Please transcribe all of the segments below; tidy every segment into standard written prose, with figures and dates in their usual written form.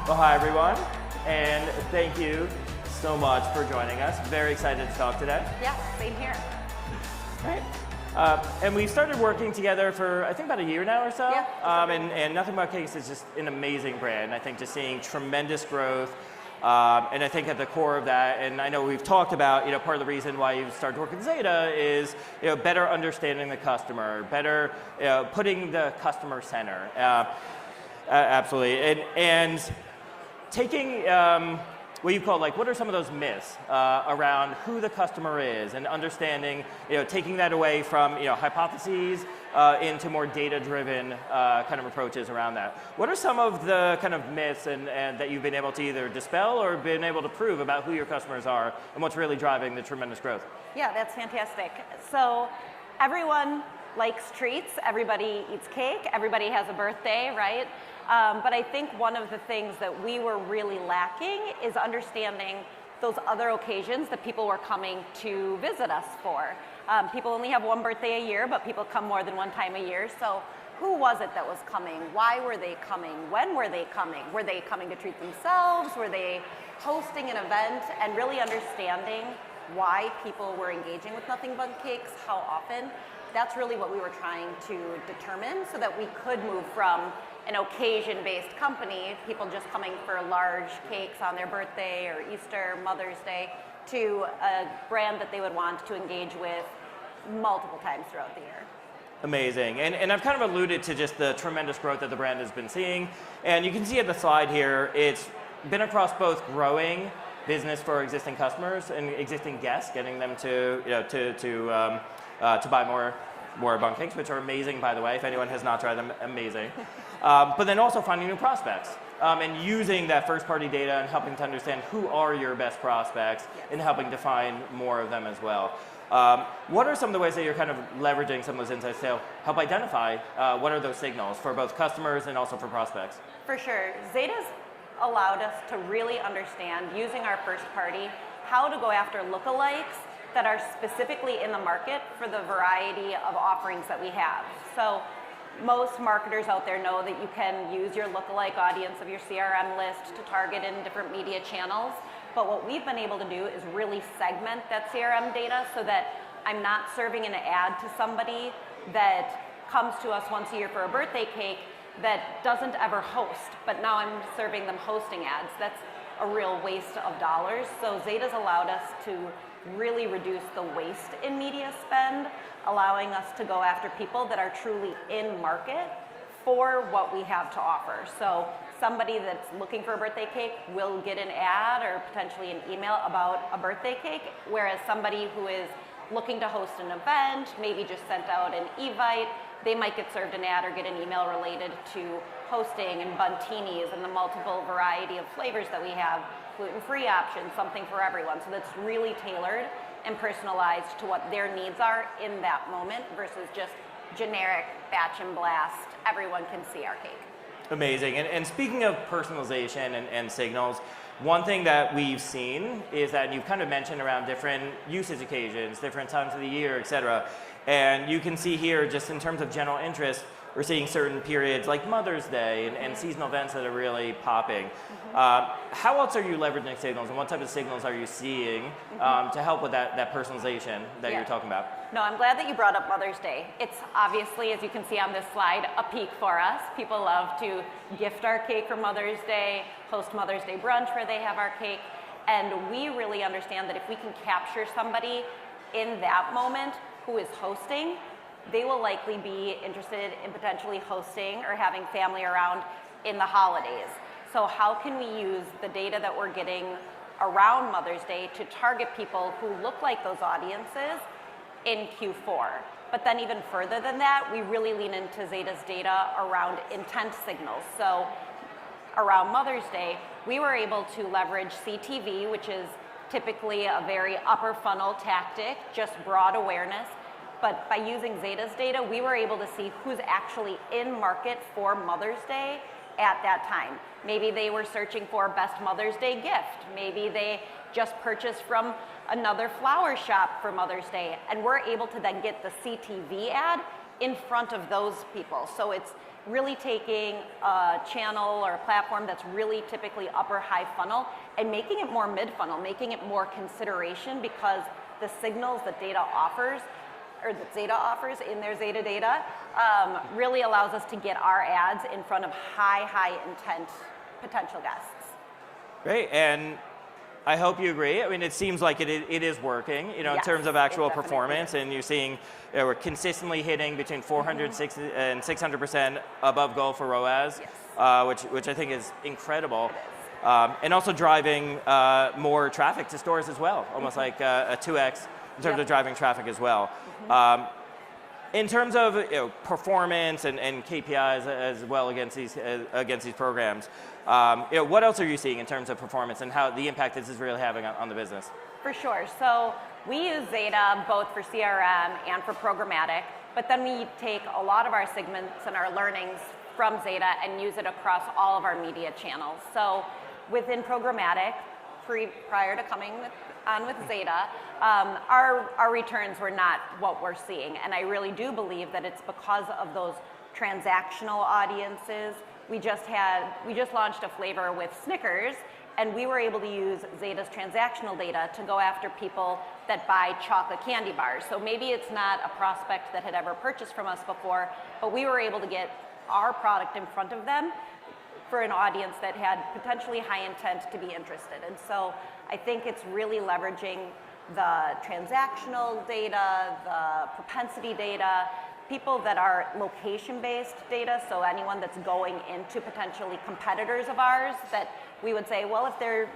Well, hi everyone, and thank you so much for joining us. Very excited to talk today. Yeah, same here. Right. And we started working together for, I think, about a year now or so. Yeah. And Nothing Bundt Cakes is just an amazing brand. I think just seeing tremendous growth. And I think at the core of that, and I know we've talked about, part of the reason why you started to work with Zeta is, better understanding the customer, better, putting the customer center. Absolutely. And taking what you call, what are some of those myths around who the customer is, and understanding, taking that away from, hypotheses into more data-driven kind of approaches around that. What are some of the kind of myths and that you've been able to either dispel or been able to prove about who your customers are and what's really driving the tremendous growth? Yeah, that's fantastic. So everyone likes treats, everybody eats cake, everybody has a birthday, right? But I think one of the things that we were really lacking is understanding those other occasions that people were coming to visit us for. People only have one birthday a year, but people come more than one time a year. So who was it that was coming? Why were they coming? When were they coming? Were they coming to treat themselves? Were they hosting an event? And really understanding why people were engaging with Nothing Bundt Cakes, how often. That's really what we were trying to determine so that we could move from an occasion-based company, people just coming for large cakes on their birthday or Easter, Mother's Day, to a brand that they would want to engage with multiple times throughout the year. Amazing. And I've kind of alluded to just the tremendous growth that the brand has been seeing. And you can see at the slide here, it's been across both growing business for existing customers and existing guests, getting them to buy more bundt cakes, which are amazing, by the way. If anyone has not tried them, amazing. But then also finding new prospects and using that first-party data and helping to understand who are your best prospects and helping to find more of them as well. What are some of the ways that you're kind of leveraging some of those insights to help identify what are those signals for both customers and also for prospects? For sure. Zeta's allowed us to really understand, using our first party, how to go after lookalikes that are specifically in the market for the variety of offerings that we have. So most marketers out there know that you can use your lookalike audience of your CRM list to target in different media channels. But what we've been able to do is really segment that CRM data so that I'm not serving an ad to somebody that comes to us once a year for a birthday cake that doesn't ever host, but now I'm serving them hosting ads. That's a real waste of dollars. So Zeta's allowed us to really reduce the waste in media spend, allowing us to go after people that are truly in market for what we have to offer. So somebody that's looking for a birthday cake will get an ad or potentially an email about a birthday cake, whereas somebody who is looking to host an event, maybe just sent out an evite, they might get served an ad or get an email related to hosting and buntinis and the multiple variety of flavors that we have, gluten-free options, something for everyone. So that's really tailored and personalized to what their needs are in that moment versus just generic batch and blast, everyone can see our cake. Amazing. And speaking of personalization and signals, one thing that we've seen is that you've kind of mentioned around different usage occasions, different times of the year, et cetera. And you can see here, just in terms of general interest, we're seeing certain periods like Mother's Day and seasonal events that are really popping. How else are you leveraging signals, and what type of signals are you seeing to help with that personalization that you're talking about? No, I'm glad that you brought up Mother's Day. It's obviously, as you can see on this slide, a peak for us. People love to gift our cake for Mother's Day, host Mother's Day brunch where they have our cake, and we really understand that if we can capture somebody in that moment who is hosting, they will likely be interested in potentially hosting or having family around in the holidays. So how can we use the data that we're getting around Mother's Day to target people who look like those audiences in Q4? But then even further than that, we really lean into Zeta's data around intent signals. So around Mother's Day, we were able to leverage CTV, which is typically a very upper funnel tactic, just broad awareness. But by using Zeta's data, we were able to see who's actually in market for Mother's Day at that time. Maybe they were searching for best Mother's Day gift. Maybe they just purchased from another flower shop for Mother's Day. And we're able to then get the CTV ad in front of those people. So it's really taking a channel or a platform that's really typically upper high funnel and making it more mid funnel, making it more consideration, because the signals that data offers, or that Zeta offers in their Zeta data, really allows us to get our ads in front of high intent potential guests. Great, and I hope you agree. I mean, it seems like it is working, you know, Yes, in terms of actual it definitely performance, is. and you're seeing we're consistently hitting between 400 and 600% above goal for ROAS, Yes. which I think is incredible. It is. And also driving more traffic to stores as well, almost like a 2x in terms of driving traffic as well. In terms of performance and KPIs as well against these programs, what else are you seeing in terms of performance and how the impact this is really having on the business? For sure. So we use Zeta both for CRM and for programmatic, but then we take a lot of our segments and our learnings from Zeta and use it across all of our media channels. So within programmatic, prior to coming on with Zeta, our returns were not what we're seeing. And I really do believe that it's because of those transactional audiences. We just launched a flavor with Snickers, and we were able to use Zeta's transactional data to go after people that buy chocolate candy bars. So maybe it's not a prospect that had ever purchased from us before, but we were able to get our product in front of them for an audience that had potentially high intent to be interested. And so I think it's really leveraging the transactional data, the propensity data, people that are location-based data, so anyone that's going into potentially competitors of ours that we would say, well, if they're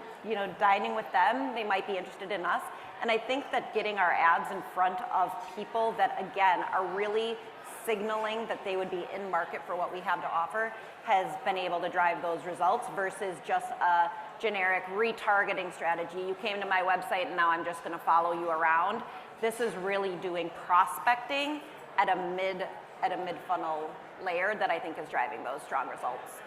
dining with them, they might be interested in us. And I think that getting our ads in front of people that, again, are really signaling that they would be in market for what we have to offer has been able to drive those results versus just a generic retargeting strategy. You came to my website and now I'm just going to follow you around. This is really doing prospecting at a mid funnel layer that I think is driving those strong results.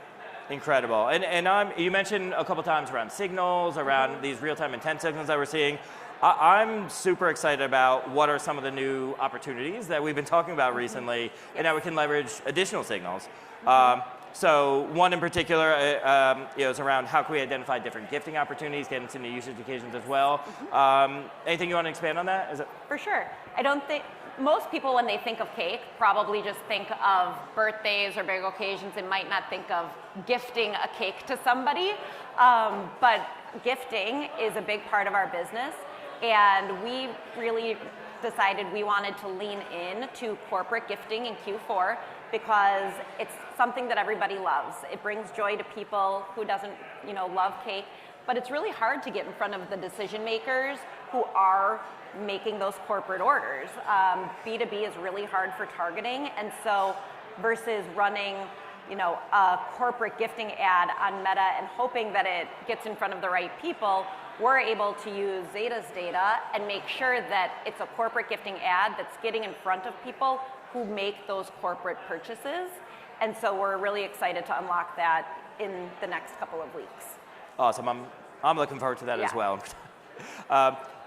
Incredible. And you mentioned a couple times around signals, around these real-time intent signals that we're seeing. I'm super excited about what are some of the new opportunities that we've been talking about recently, and how we can leverage additional signals. So one in particular is around how can we identify different gifting opportunities, get into new usage occasions as well. Anything you want to expand on that? For sure. I don't think most people, when they think of cake, probably just think of birthdays or big occasions and might not think of gifting a cake to somebody. But gifting is a big part of our business. And we really decided we wanted to lean in to corporate gifting in Q4 because it's something that everybody loves. It brings joy to people who doesn't, love cake, but it's really hard to get in front of the decision makers who are making those corporate orders. B2B is really hard for targeting, and so versus running a corporate gifting ad on Meta and hoping that it gets in front of the right people, we're able to use Zeta's data and make sure that it's a corporate gifting ad that's getting in front of people who make those corporate purchases. And so we're really excited to unlock that in the next couple of weeks. Awesome. I'm looking forward to that as well.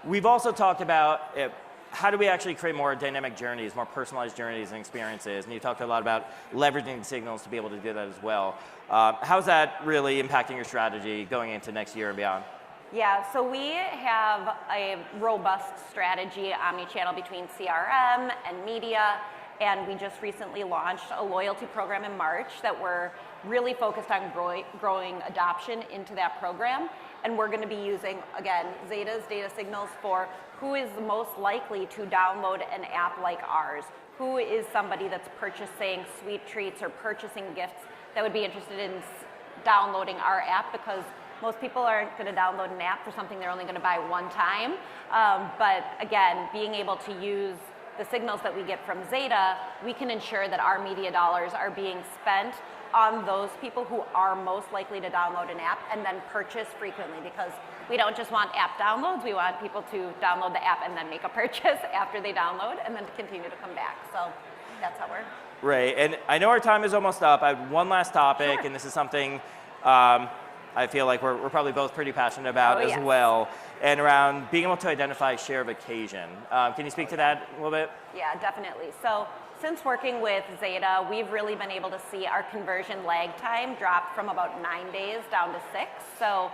We've also talked about how do we actually create more dynamic journeys, more personalized journeys and experiences? And you talked a lot about leveraging signals to be able to do that as well. How's that really impacting your strategy going into next year and beyond? Yeah, so we have a robust strategy, omnichannel between CRM and media, and we just recently launched a loyalty program in March that we're really focused on growing adoption into that program. And we're going to be using, again, Zeta's data signals for who is most likely to download an app like ours, who is somebody that's purchasing sweet treats or purchasing gifts that would be interested in downloading our app, because most people aren't going to download an app for something they're only going to buy one time. But again, being able to use the signals that we get from Zeta, we can ensure that our media dollars are being spent on those people who are most likely to download an app and then purchase frequently, because we don't just want app downloads, we want people to download the app and then make a purchase after they download and then to continue to come back. So that's how we're... Right, and I know our time is almost up. I have one last topic, and this is something I feel like we're probably both pretty passionate about as well, and around being able to identify share of occasion. Can you speak to that a little bit? Yeah, definitely. So Since working with Zeta, we've really been able to see our conversion lag time drop from about 9 days down to 6. So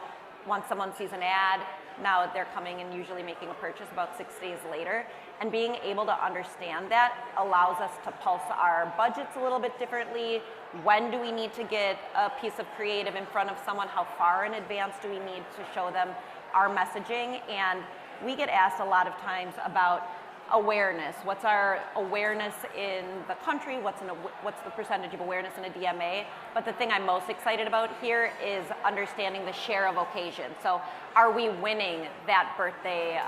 once someone sees an ad, now they're coming and usually making a purchase about 6 days later. And being able to understand that allows us to pulse our budgets a little bit differently. When do we need to get a piece of creative in front of someone? How far in advance do we need to show them our messaging? And we get asked a lot of times about awareness. What's our awareness in the country? What's the percentage of awareness in a DMA? But the thing I'm most excited about here is understanding the share of occasion. So are we winning that birthday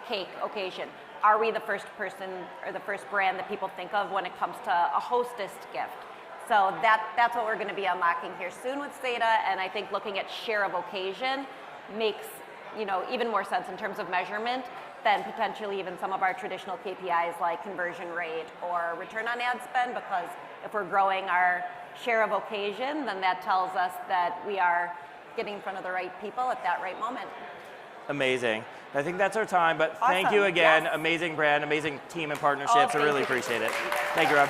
cake occasion? Are we the first person or the first brand that people think of when it comes to a hostess gift? So that's what we're going to be unlocking here soon with Zeta, and I think looking at share of occasion makes even more sense in terms of measurement than potentially even some of our traditional KPIs like conversion rate or return on ad spend, because if we're growing our share of occasion, then that tells us that we are getting in front of the right people at that right moment. Amazing. I think that's our time, but Awesome. thank you again. Yes. Amazing brand, amazing team and partnerships. I really appreciate it. Thank you, Rob.